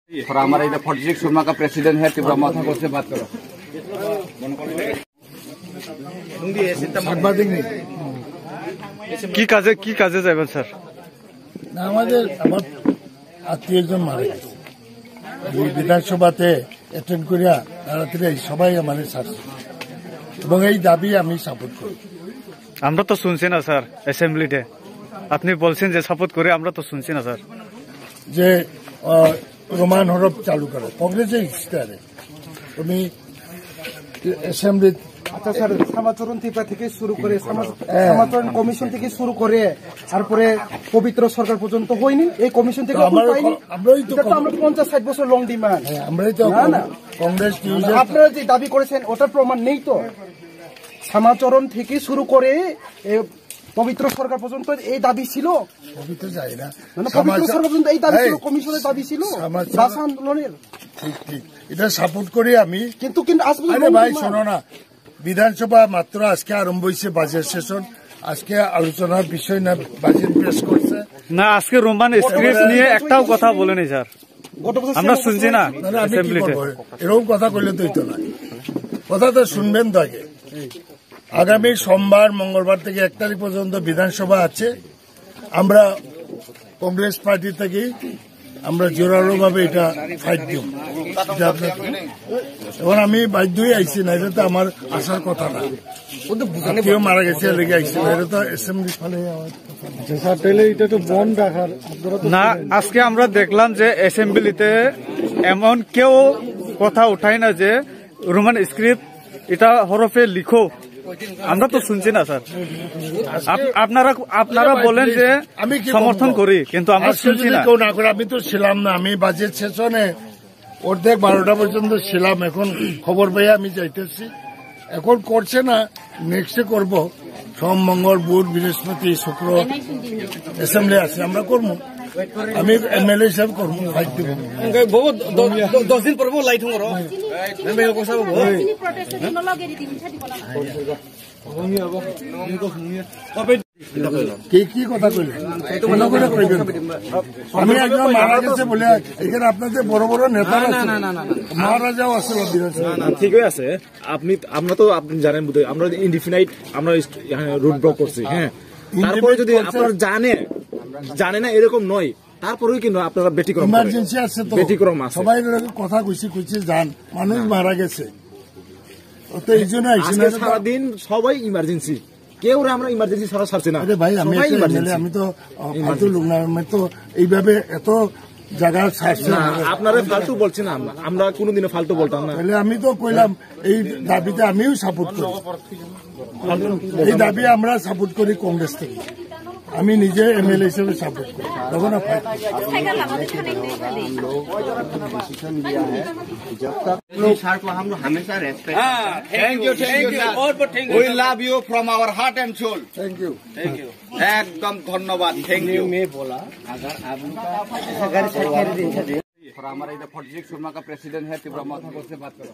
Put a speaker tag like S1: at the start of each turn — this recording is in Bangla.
S1: थोड़ा हमारा इधर 46 सुरमा का प्रेसिडेंट है त्रिपुरा माथा से बात करो।
S2: কি কাজে যাবেন স্যার?
S3: আমাদের আমার আত্মীয়জন মারা গেছে, বিধানসভাতে অ্যাটেন্ড করিয়া তাড়াতাড়ি সবাই আমাদের ছাড়ছে এবং এই দাবি আমি সাপোর্ট করি।
S2: আমরা তো শুনছি না স্যার, অ্যাসেম্বলিতে আপনি বলছেন যে সাপোর্ট করে, আমরা তো শুনছি না স্যার
S3: যে রোমান হরফ চালু করে কংগ্রেসের ইস্তারে উনি অ্যাসেম্বলি।
S4: আচ্ছা স্যার, শ্যামাচরণ ত্রিপুরা থেকে শুরু করে শ্যামাচরণ কমিশন থেকে শুরু করে তারপরে পবিত্র সরকার পর্যন্ত হয়নি, এই কমিশন থেকে আমরা 50-60 বছর লং ডিমান্ড।
S3: আমরাই তো কংগ্রেস
S4: আপনারা যে দাবি করেছেন ওটার প্রমাণ নেই তো? শ্যামাচরণ থেকে শুরু করে পবিত্র সরকার পর্যন্ত এই দাবি ছিল,
S3: পবিত্র যায় না
S4: পবিত্র সরকার পর্যন্ত এই দাবি ছিল, কমিশনের দাবি ছিল, ভাষা আন্দোলনের।
S3: ঠিক ঠিক, এটা সাপোর্ট করি আমি।
S4: কিন্তু
S3: ভাই শোনো না, বিধানসভা মাত্র আজকে আরম্ভ হয়েছে, বাজেট সেশন আজকে আলোচনার বিষয় না, বাজেট পেশ করছে
S2: না। আজকে রোমান স্ক্রিপ্ট নিয়ে একটাও কথা বলেনি স্যার, আমরা শুনছি না অ্যাসেম্বলিতে।
S3: এরকম কথা কইলে তো হইতো না, কথা তো শুনবেন তো আগে। আগামী সোমবার মঙ্গলবার থেকে 1 তারিখ পর্যন্ত বিধানসভা আছে। আমরা কংগ্রেস পার্টি থেকে আমরা জোরালো ভাবে এটা ফাইট দিব। এখন আমি বাধ্যই আইসি না, এটা তো আমার আসার কথা না, কেউ মারা গেছে লেগে আইসি না, এটা তো অ্যাসেম্বলি ফালে এটা তো বন্ধ রাখার
S2: না। আজকে আমরা দেখলাম যে অ্যাসেম্বলিতে এমন কেউ কথা উঠায় না যে রোমান স্ক্রিপ্ট এটা হরফে লিখো, আমরা তো শুনছি না স্যার। আপনারা বলেন যে আমি সমর্থন করি, কিন্তু আমরা শুনছি না।
S3: কেউ না করে, আমি তো ছিলাম না, আমি বাজেট সেশনে অর্ধেক 12টা পর্যন্ত ছিলাম। এখন খবর পেয়ে আমি যাইতেছি, এখন করছে না, নেক্সটে করব। সোম মঙ্গল বুধ বৃহস্পতি শুক্র অ্যাসেম্বলি আছে, আমরা করবো। আমি এমএলএ হিসাবে করবো, ফাইট দিব।
S4: 10 দিন পরে লাইট হঙ্গর
S3: কি কথা কইলে আমি একজন মারা গেছে বলে এখানে আপনাদের বড় বড় নেতা মহারাজাও আছে।
S5: ঠিকই আছে, আমরা তো আপনি জানেন বোধহয় আমরা ইনডিফিনাইট আমরা রুট ব্লক করছি। হ্যাঁ, তারপরে যদি আপনারা জানে না এরকম নয়, তারপরেও কিন্তু আপনারা ব্যতিক্রম
S3: ইমার্জেন্সি আছে তো,
S5: ব্যতিক্রম আছে।
S3: সবাই কথা কইছি যান, মানুষ মারা গেছে তো এই জন্য
S5: সারাদিন সবাই ইমার্জেন্সি, কেউ আমরা ইমার্জেন্সি ছাড়া ছাড়ছি না।
S3: ভাই আমি তো ফালতু লোক না, আমি তো এইভাবে এত জায়গা ছাড়ছি না।
S5: আপনারা ফালতু বলছি না, আমরা কোনোদিনও ফালতু বলতাম না।
S3: আমি তো কইলাম এই দাবিতে আমিও সাপোর্ট করি, এই দাবি আমরা সাপোর্ট করি কংগ্রেস থেকে। আমি নিজে এমএলএ হিসেবে সাপোর্ট করি। তখন
S1: हम हमेशा respect. Thank you we love you from our heart and soul. Thank you एकदम धन्यवाद। Thank you. मैं बोला अगर थोड़ा हमारा इधर 46 सुरमा का प्रेसिडेंट है त्रिपुरा माथा से बात करो।